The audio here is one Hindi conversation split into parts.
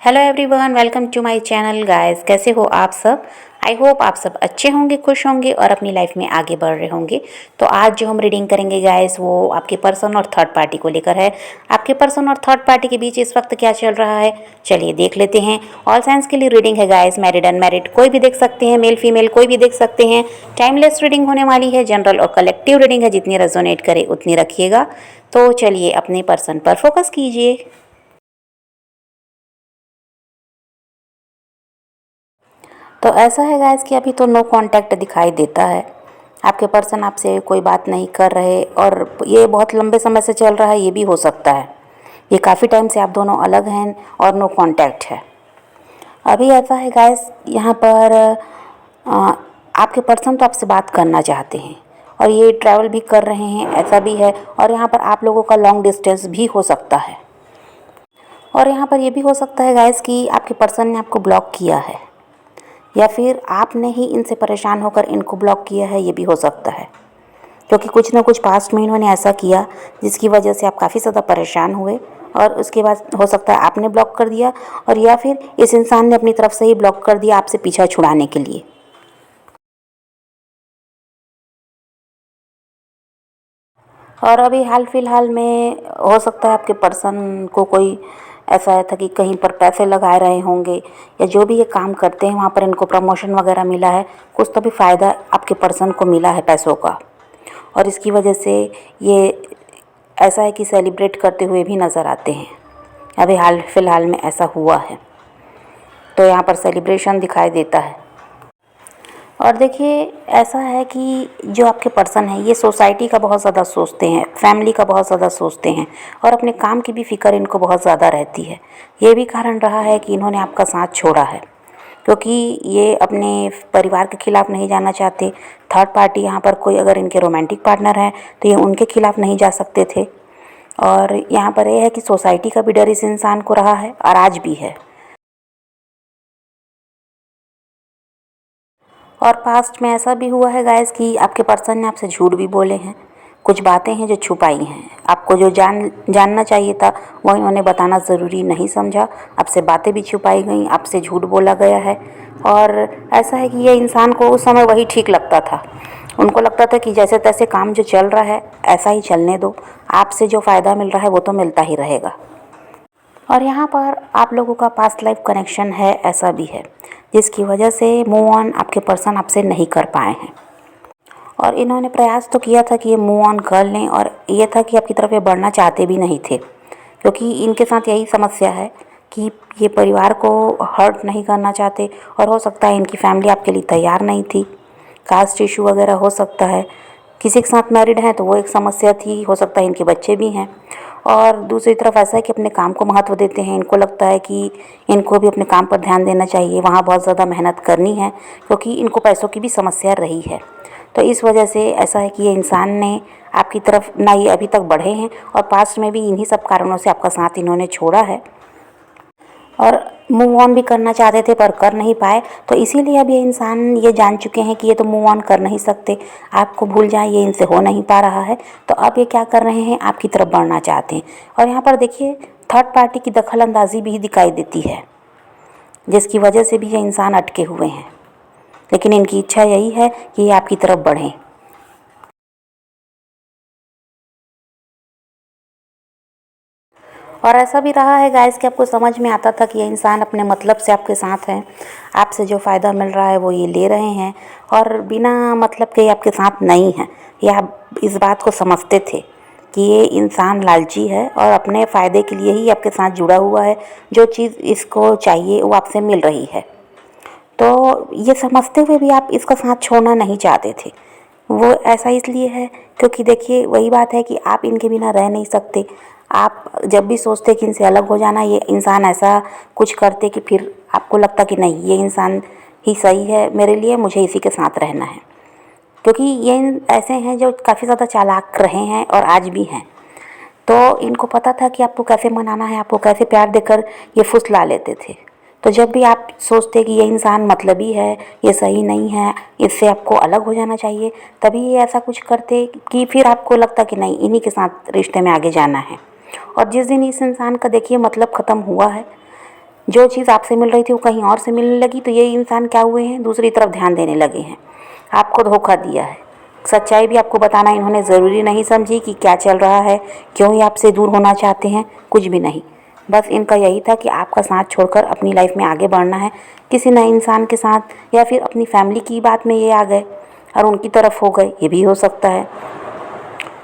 Hello everyone, welcome to my channel guys. कैसे हो आप सब? आई होप आप सब अच्छे होंगे, खुश होंगे और अपनी लाइफ में आगे बढ़ रहे होंगे। तो आज जो हम रीडिंग करेंगे गाइस वो आपके पर्सन और थर्ड पार्टी को लेकर है। आपके पर्सन और थर्ड पार्टी के बीच इस वक्त क्या चल रहा है, चलिए देख लेते हैं। ऑल साइंस के लिए रीडिंग है गाइस, मैरिड अनमैरिड कोई भी देख सकते हैं, मेल फीमेल कोई भी देख सकते हैं। टाइमलेस रीडिंग होने वाली है, जनरल और कलेक्टिव रीडिंग है, जितनी रेजोनेट करे उतनी रखिएगा। तो चलिए अपने पर्सन पर फोकस कीजिए। तो ऐसा है गाइस कि अभी तो नो कांटेक्ट दिखाई देता है। आपके पर्सन आपसे कोई बात नहीं कर रहे और ये बहुत लंबे समय से चल रहा है, ये भी हो सकता है। ये काफ़ी टाइम से आप दोनों अलग हैं और नो कांटेक्ट है। अभी ऐसा है गाइस, यहाँ पर अ, आपके पर्सन तो आपसे बात करना चाहते हैं और ये ट्रैवल भी कर रहे हैं, ऐसा भी है। और यहाँ पर आप लोगों का लॉन्ग डिस्टेंस भी हो सकता है। और यहाँ पर ये भी हो सकता है गाइस कि आपके पर्सन ने आपको ब्लॉक किया है या फिर आपने ही इनसे परेशान होकर इनको ब्लॉक किया है, ये भी हो सकता है। क्योंकि कुछ ना कुछ पास्ट में इन्होंने ऐसा किया जिसकी वजह से आप काफ़ी ज़्यादा परेशान हुए और उसके बाद हो सकता है आपने ब्लॉक कर दिया और या फिर इस इंसान ने अपनी तरफ से ही ब्लॉक कर दिया आपसे पीछा छुड़ाने के लिए। और अभी हाल फिलहाल में हो सकता है आपके पर्सन को कोई ऐसा है था कि कहीं पर पैसे लगा रहे होंगे या जो भी ये काम करते हैं वहाँ पर इनको प्रमोशन वगैरह मिला है, कुछ तो भी फ़ायदा आपके पर्सन को मिला है पैसों का। और इसकी वजह से ये ऐसा है कि सेलिब्रेट करते हुए भी नज़र आते हैं। अभी हाल फिलहाल में ऐसा हुआ है, तो यहाँ पर सेलिब्रेशन दिखाई देता है। और देखिए ऐसा है कि जो आपके पर्सन है ये सोसाइटी का बहुत ज़्यादा सोचते हैं, फैमिली का बहुत ज़्यादा सोचते हैं और अपने काम की भी फिक्र इनको बहुत ज़्यादा रहती है। ये भी कारण रहा है कि इन्होंने आपका साथ छोड़ा है, क्योंकि ये अपने परिवार के खिलाफ़ नहीं जाना चाहते। थर्ड पार्टी यहाँ पर कोई अगर इनके रोमांटिक पार्टनर है तो ये उनके खिलाफ़ नहीं जा सकते थे। और यहाँ पर यह है कि सोसाइटी का भी डर इस इंसान को रहा है और आज भी है। और पास्ट में ऐसा भी हुआ है गाइस कि आपके पर्सन ने आपसे झूठ भी बोले हैं, कुछ बातें हैं जो छुपाई हैं। आपको जो जानना चाहिए था वो इन्होंने बताना ज़रूरी नहीं समझा, आपसे बातें भी छुपाई गई, आपसे झूठ बोला गया है। और ऐसा है कि ये इंसान को उस समय वही ठीक लगता था। उनको लगता था कि जैसे तैसे काम जो चल रहा है ऐसा ही चलने दो, आपसे जो फ़ायदा मिल रहा है वो तो मिलता ही रहेगा। और यहाँ पर आप लोगों का पास्ट लाइफ कनेक्शन है, ऐसा भी है, जिसकी वजह से मूव ऑन आपके पर्सन आपसे नहीं कर पाए हैं। और इन्होंने प्रयास तो किया था कि ये मूव ऑन कर लें और ये था कि आपकी तरफ ये बढ़ना चाहते भी नहीं थे, क्योंकि इनके साथ यही समस्या है कि ये परिवार को हर्ट नहीं करना चाहते। और हो सकता है इनकी फैमिली आपके लिए तैयार नहीं थी, कास्ट इशू वगैरह हो सकता है। किसी के साथ मैरिड हैं तो वो एक समस्या थी, हो सकता है इनके बच्चे भी हैं। और दूसरी तरफ ऐसा है कि अपने काम को महत्व देते हैं, इनको लगता है कि इनको भी अपने काम पर ध्यान देना चाहिए, वहाँ बहुत ज़्यादा मेहनत करनी है, क्योंकि इनको पैसों की भी समस्या रही है। तो इस वजह से ऐसा है कि ये इंसान ने आपकी तरफ ना ये अभी तक बढ़े हैं और पास्ट में भी इन्हीं सब कारणों से आपका साथ इन्होंने छोड़ा है और मूव ऑन भी करना चाहते थे पर कर नहीं पाए। तो इसीलिए अब ये इंसान ये जान चुके हैं कि ये तो मूव ऑन कर नहीं सकते, आपको भूल जाएं, ये इनसे हो नहीं पा रहा है। तो अब ये क्या कर रहे हैं, आपकी तरफ बढ़ना चाहते हैं। और यहाँ पर देखिए थर्ड पार्टी की दखल अंदाजी भी दिखाई देती है, जिसकी वजह से भी ये इंसान अटके हुए हैं। लेकिन इनकी इच्छा यही है कि ये आपकी तरफ बढ़ें। और ऐसा भी रहा है गाइस कि आपको समझ में आता था कि ये इंसान अपने मतलब से आपके साथ हैं, आपसे जो फ़ायदा मिल रहा है वो ये ले रहे हैं और बिना मतलब के ये आपके साथ नहीं हैं। ये आप इस बात को समझते थे कि ये इंसान लालची है और अपने फ़ायदे के लिए ही आपके साथ जुड़ा हुआ है, जो चीज़ इसको चाहिए वो आपसे मिल रही है। तो ये समझते हुए भी आप इसका साथ छोड़ना नहीं चाहते थे। वो ऐसा इसलिए है क्योंकि देखिए वही बात है कि आप इनके बिना रह नहीं सकते। आप जब भी सोचते कि इनसे अलग हो जाना, ये इंसान ऐसा कुछ करते कि फिर आपको लगता कि नहीं, ये इंसान ही सही है मेरे लिए, मुझे इसी के साथ रहना है। क्योंकि ये ऐसे हैं जो काफ़ी ज़्यादा चालाक रहे हैं और आज भी हैं। तो इनको पता था कि आपको कैसे मनाना है, आपको कैसे प्यार देकर ये फुसला लेते थे। तो जब भी आप सोचते कि ये इंसान मतलबी है, ये सही नहीं है, इससे आपको अलग हो जाना चाहिए, तभी ये ऐसा कुछ करते कि फिर आपको लगता कि नहीं, इन्हीं के साथ रिश्ते में आगे जाना है। और जिस दिन इस इंसान का देखिए मतलब ख़त्म हुआ है, जो चीज़ आपसे मिल रही थी वो कहीं और से मिलने लगी, तो ये इंसान क्या हुए हैं, दूसरी तरफ ध्यान देने लगे हैं, आपको धोखा दिया है। सच्चाई भी आपको बताना इन्होंने ज़रूरी नहीं समझी कि क्या चल रहा है, क्यों ये आपसे दूर होना चाहते हैं, कुछ भी नहीं। बस इनका यही था कि आपका साथ छोड़कर अपनी लाइफ में आगे बढ़ना है किसी नए इंसान के साथ, या फिर अपनी फैमिली की बात में ये आ गए और उनकी तरफ हो गए, ये भी हो सकता है।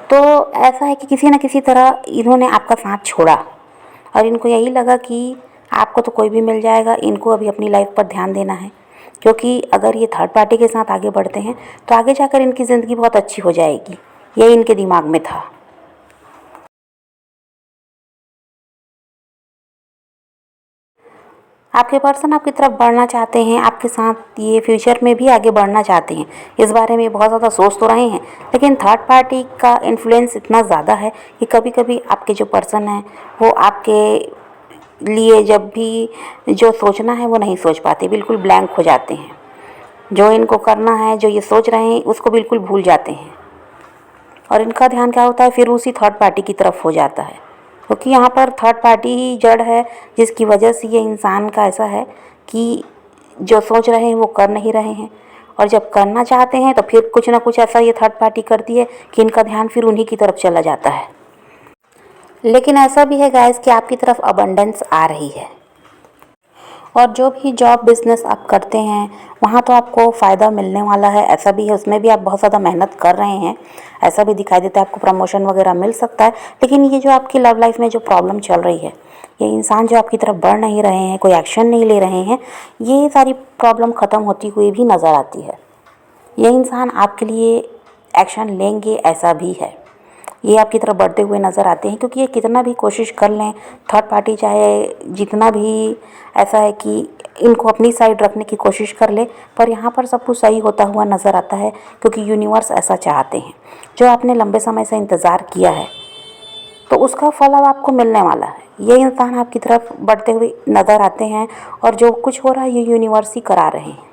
तो ऐसा है कि किसी न किसी तरह इन्होंने आपका साथ छोड़ा और इनको यही लगा कि आपको तो कोई भी मिल जाएगा, इनको अभी अपनी लाइफ पर ध्यान देना है, क्योंकि अगर ये थर्ड पार्टी के साथ आगे बढ़ते हैं तो आगे जाकर इनकी ज़िंदगी बहुत अच्छी हो जाएगी, यही इनके दिमाग में था। आपके पर्सन आपकी तरफ बढ़ना चाहते हैं, आपके साथ ये फ्यूचर में भी आगे बढ़ना चाहते हैं, इस बारे में बहुत ज़्यादा सोच तो रहे हैं, लेकिन थर्ड पार्टी का इन्फ्लुएंस इतना ज़्यादा है कि कभी कभी आपके जो पर्सन हैं वो आपके लिए जब भी जो सोचना है वो नहीं सोच पाते, बिल्कुल ब्लैंक हो जाते हैं। जो इनको करना है, जो ये सोच रहे हैं, उसको बिल्कुल भूल जाते हैं और इनका ध्यान क्या होता है फिर उसी थर्ड पार्टी की तरफ हो जाता है, क्योंकि यहाँ पर थर्ड पार्टी ही जड़ है जिसकी वजह से ये इंसान का ऐसा है कि जो सोच रहे हैं वो कर नहीं रहे हैं, और जब करना चाहते हैं तो फिर कुछ ना कुछ ऐसा ये थर्ड पार्टी करती है कि इनका ध्यान फिर उन्हीं की तरफ चला जाता है। लेकिन ऐसा भी है गाइस कि आपकी तरफ अबंडेंस आ रही है, और जो भी जॉब बिज़नेस आप करते हैं वहाँ तो आपको फ़ायदा मिलने वाला है, ऐसा भी है, उसमें भी आप बहुत ज़्यादा मेहनत कर रहे हैं, ऐसा भी दिखाई देता है, आपको प्रमोशन वगैरह मिल सकता है। लेकिन ये जो आपकी लव लाइफ में जो प्रॉब्लम चल रही है, ये इंसान जो आपकी तरफ बढ़ नहीं रहे हैं, कोई एक्शन नहीं ले रहे हैं, ये सारी प्रॉब्लम ख़त्म होती हुई भी नज़र आती है। ये इंसान आपके लिए एक्शन लेंगे ऐसा भी है, ये आपकी तरफ बढ़ते हुए नज़र आते हैं, क्योंकि ये कितना भी कोशिश कर लें, थर्ड पार्टी चाहे जितना भी ऐसा है कि इनको अपनी साइड रखने की कोशिश कर ले, पर यहाँ पर सब कुछ सही होता हुआ नज़र आता है, क्योंकि यूनिवर्स ऐसा चाहते हैं। जो आपने लंबे समय से इंतज़ार किया है तो उसका फल अब आपको मिलने वाला है। ये इंसान आपकी तरफ बढ़ते हुए नज़र आते हैं, और जो कुछ हो रहा है ये यूनिवर्स ही करा रहे हैं।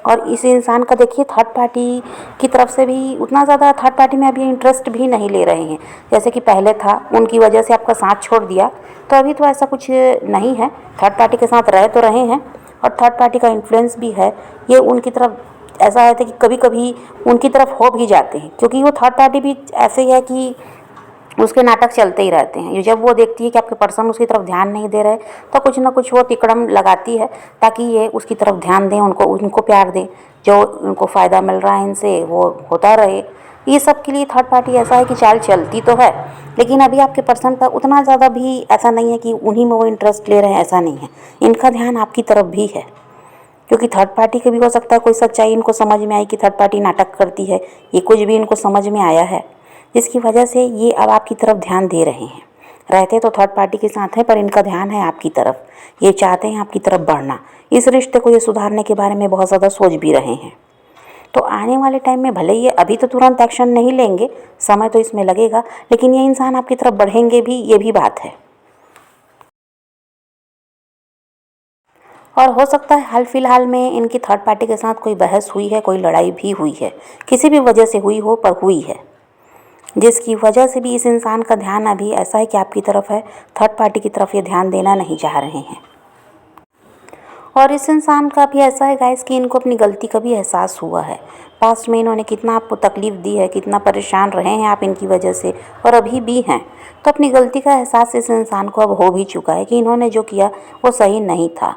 और इस इंसान का देखिए थर्ड पार्टी की तरफ से भी उतना ज़्यादा थर्ड पार्टी में अभी इंटरेस्ट भी नहीं ले रहे हैं जैसे कि पहले था। उनकी वजह से आपका साथ छोड़ दिया, तो अभी तो ऐसा कुछ नहीं है, थर्ड पार्टी के साथ रह तो रहे हैं, और थर्ड पार्टी का इन्फ्लुएंस भी है। ये उनकी तरफ ऐसा है कि कभी कभी उनकी तरफ हो भी जाते हैं, क्योंकि वो थर्ड पार्टी भी ऐसे ही है कि उसके नाटक चलते ही रहते हैं। ये जब वो देखती है कि आपके पर्सन उसकी तरफ ध्यान नहीं दे रहे, तो कुछ ना कुछ वो तिकड़म लगाती है ताकि ये उसकी तरफ ध्यान दें, उनको प्यार दें, जो उनको फ़ायदा मिल रहा है इनसे वो होता रहे। ये सब के लिए थर्ड पार्टी ऐसा है कि चाल चलती तो है, लेकिन अभी आपके पर्सन का उतना ज़्यादा भी ऐसा नहीं है कि उन्हीं में वो इंटरेस्ट ले रहे हैं, ऐसा नहीं है। इनका ध्यान आपकी तरफ भी है, क्योंकि थर्ड पार्टी के भी हो सकता है कोई सच्चाई इनको समझ में आई कि थर्ड पार्टी नाटक करती है, ये कुछ भी इनको समझ में आया है, जिसकी वजह से ये अब आपकी तरफ ध्यान दे रहे हैं। रहते तो थर्ड पार्टी के साथ हैं, पर इनका ध्यान है आपकी तरफ, ये चाहते हैं आपकी तरफ बढ़ना। इस रिश्ते को ये सुधारने के बारे में बहुत ज़्यादा सोच भी रहे हैं। तो आने वाले टाइम में भले ये अभी तो तुरंत एक्शन नहीं लेंगे, समय तो इसमें लगेगा, लेकिन ये इंसान आपकी तरफ बढ़ेंगे भी, ये भी बात है। और हो सकता है हाल फिलहाल में इनकी थर्ड पार्टी के साथ कोई बहस हुई है, कोई लड़ाई भी हुई है, किसी भी वजह से हुई हो, पर हुई है, जिसकी वजह से भी इस इंसान का ध्यान अभी ऐसा है कि आपकी तरफ है, थर्ड पार्टी की तरफ ये ध्यान देना नहीं चाह रहे हैं। और इस इंसान का भी ऐसा है गाइस कि इनको अपनी गलती का भी एहसास हुआ है। पास्ट में इन्होंने कितना आपको तकलीफ़ दी है, कितना परेशान रहे हैं आप इनकी वजह से, और अभी भी हैं। तो अपनी गलती का एहसास इस इंसान को अब हो भी चुका है कि इन्होंने जो किया वो सही नहीं था।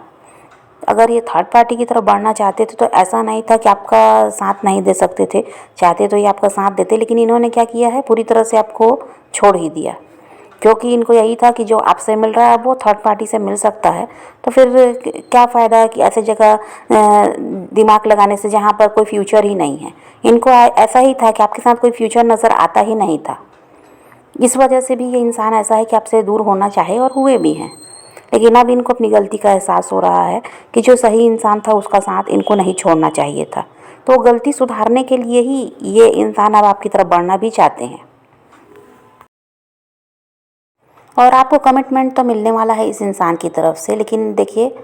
अगर ये थर्ड पार्टी की तरफ बढ़ना चाहते थे तो ऐसा नहीं था कि आपका साथ नहीं दे सकते थे, चाहते तो ये आपका साथ देते, लेकिन इन्होंने क्या किया है, पूरी तरह से आपको छोड़ ही दिया, क्योंकि इनको यही था कि जो आपसे मिल रहा है वो थर्ड पार्टी से मिल सकता है, तो फिर क्या फ़ायदा है कि ऐसे जगह दिमाग लगाने से जहाँ पर कोई फ्यूचर ही नहीं है। इनको ऐसा ही था कि आपके साथ कोई फ्यूचर नज़र आता ही नहीं था, इस वजह से भी ये इंसान ऐसा है कि आपसे दूर होना चाहे, और हुए भी हैं। लेकिन अब इनको अपनी गलती का एहसास हो रहा है कि जो सही इंसान था उसका साथ इनको नहीं छोड़ना चाहिए था, तो गलती सुधारने के लिए ही ये इंसान अब आपकी तरफ बढ़ना भी चाहते हैं। और आपको कमिटमेंट तो मिलने वाला है इस इंसान की तरफ से, लेकिन देखिए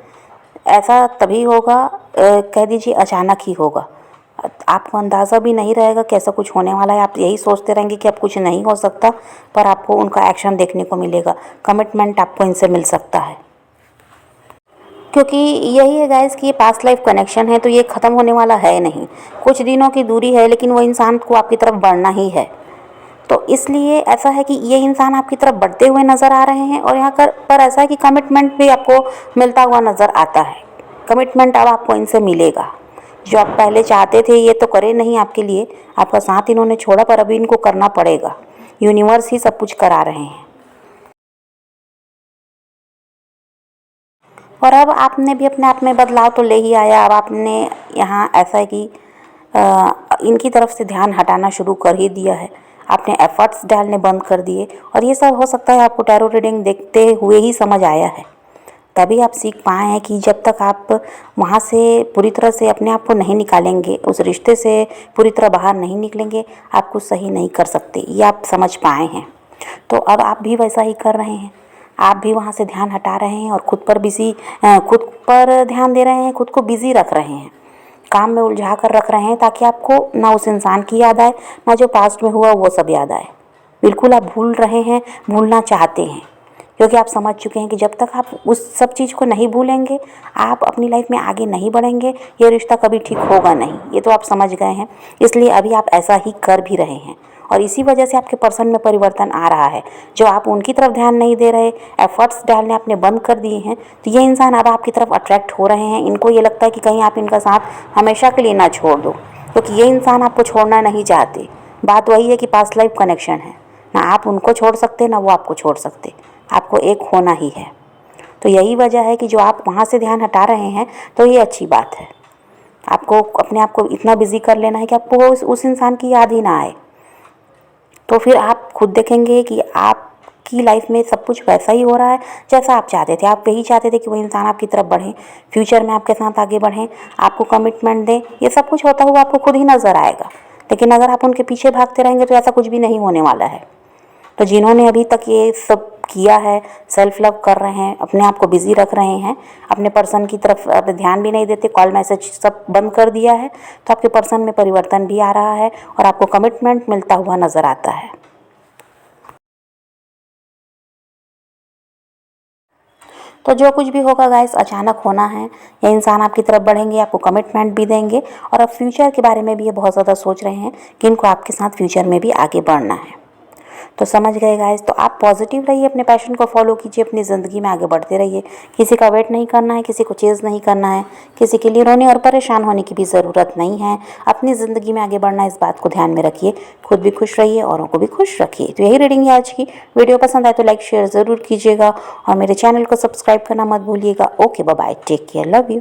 ऐसा तभी होगा, कह दीजिए अचानक ही होगा, आपको अंदाज़ा भी नहीं रहेगा कि ऐसा कुछ होने वाला है। आप यही सोचते रहेंगे कि अब कुछ नहीं हो सकता, पर आपको उनका एक्शन देखने को मिलेगा, कमिटमेंट आपको इनसे मिल सकता है। क्योंकि यही है गाइस कि ये पास्ट लाइफ कनेक्शन है, तो ये ख़त्म होने वाला है नहीं। कुछ दिनों की दूरी है, लेकिन वो इंसान को आपकी तरफ बढ़ना ही है। तो इसलिए ऐसा है कि ये इंसान आपकी तरफ बढ़ते हुए नज़र आ रहे हैं, और यहाँ पर ऐसा है कि कमिटमेंट भी आपको मिलता हुआ नज़र आता है। कमिटमेंट अब आपको इनसे मिलेगा। जो आप पहले चाहते थे ये तो करे नहीं आपके लिए, आपका साथ इन्होंने छोड़ा, पर अभी इनको करना पड़ेगा। यूनिवर्स ही सब कुछ करा रहे हैं। और अब आपने भी अपने आप में बदलाव तो ले ही आया। अब आपने यहाँ ऐसा है कि इनकी तरफ से ध्यान हटाना शुरू कर ही दिया है। आपने एफर्ट्स डालने बंद कर दिए, और ये सब हो सकता है आपको टैरो रीडिंग देखते हुए ही समझ आया है। तभी आप सीख पाए हैं कि जब तक आप वहाँ से पूरी तरह से अपने आप को नहीं निकालेंगे, उस रिश्ते से पूरी तरह बाहर नहीं निकलेंगे, आप कुछ सही नहीं कर सकते। ये आप समझ पाए हैं। तो अब आप भी वैसा ही कर रहे हैं। आप भी वहाँ से ध्यान हटा रहे हैं और खुद पर ध्यान दे रहे हैं, खुद को बिज़ी रख रहे हैं, काम में उलझा कर रख रहे हैं, ताकि आपको ना उस इंसान की याद आए, ना जो पास्ट में हुआ वो सब याद आए। बिल्कुल आप भूल रहे हैं, भूलना चाहते हैं, क्योंकि आप समझ चुके हैं कि जब तक आप उस सब चीज़ को नहीं भूलेंगे, आप अपनी लाइफ में आगे नहीं बढ़ेंगे, ये रिश्ता कभी ठीक होगा नहीं। ये तो आप समझ गए हैं। इसलिए अभी आप ऐसा ही कर भी रहे हैं, और इसी वजह से आपके पर्सन में परिवर्तन आ रहा है। जो आप उनकी तरफ ध्यान नहीं दे रहे, एफर्ट्स डालने आपने बंद कर दिए हैं, तो ये इंसान अब आपकी तरफ अट्रैक्ट हो रहे हैं। इनको ये लगता है कि कहीं आप इनका साथ हमेशा के लिए ना छोड़ दो, क्योंकि ये इंसान आपको छोड़ना नहीं चाहते। बात वही है कि पास्ट लाइफ कनेक्शन है, ना आप उनको छोड़ सकते, ना वो आपको छोड़ सकते। आपको एक होना ही है। तो यही वजह है कि जो आप वहाँ से ध्यान हटा रहे हैं, तो ये अच्छी बात है। आपको अपने आप को इतना बिजी कर लेना है कि आपको उस इंसान की याद ही ना आए। तो फिर आप खुद देखेंगे कि आपकी लाइफ में सब कुछ वैसा ही हो रहा है जैसा आप चाहते थे। आप यही चाहते थे कि वो इंसान आपकी तरफ बढ़े, फ्यूचर में आपके साथ आगे बढ़ें, आपको कमिटमेंट दें। ये सब कुछ होता हुआ आपको खुद ही नज़र आएगा। लेकिन अगर आप उनके पीछे भागते रहेंगे तो ऐसा कुछ भी नहीं होने वाला है। तो जिन्होंने अभी तक ये सब किया है, सेल्फ लव कर रहे हैं, अपने आप को बिज़ी रख रहे हैं, अपने पर्सन की तरफ अब ध्यान भी नहीं देते, कॉल मैसेज सब बंद कर दिया है, तो आपके पर्सन में परिवर्तन भी आ रहा है, और आपको कमिटमेंट मिलता हुआ नज़र आता है। तो जो कुछ भी होगा गाइस, अचानक होना है। ये इंसान आपकी तरफ बढ़ेंगे, आपको कमिटमेंट भी देंगे, और अब फ्यूचर के बारे में भी ये बहुत ज़्यादा सोच रहे हैं कि इनको आपके साथ फ्यूचर में भी आगे बढ़ना है। तो समझ गए गाइस। तो आप पॉजिटिव रहिए, अपने पैशन को फॉलो कीजिए, अपनी ज़िंदगी में आगे बढ़ते रहिए। किसी का वेट नहीं करना है, किसी को चेज़ नहीं करना है, किसी के लिए रोने और परेशान होने की भी ज़रूरत नहीं है। अपनी ज़िंदगी में आगे बढ़ना, इस बात को ध्यान में रखिए। खुद भी खुश रहिए, औरों को भी खुश रखिए। तो यही रीडिंग है आज की। वीडियो पसंद आए तो लाइक शेयर ज़रूर कीजिएगा, और मेरे चैनल को सब्सक्राइब करना मत भूलिएगा। Okay, bye bye, take care, love you.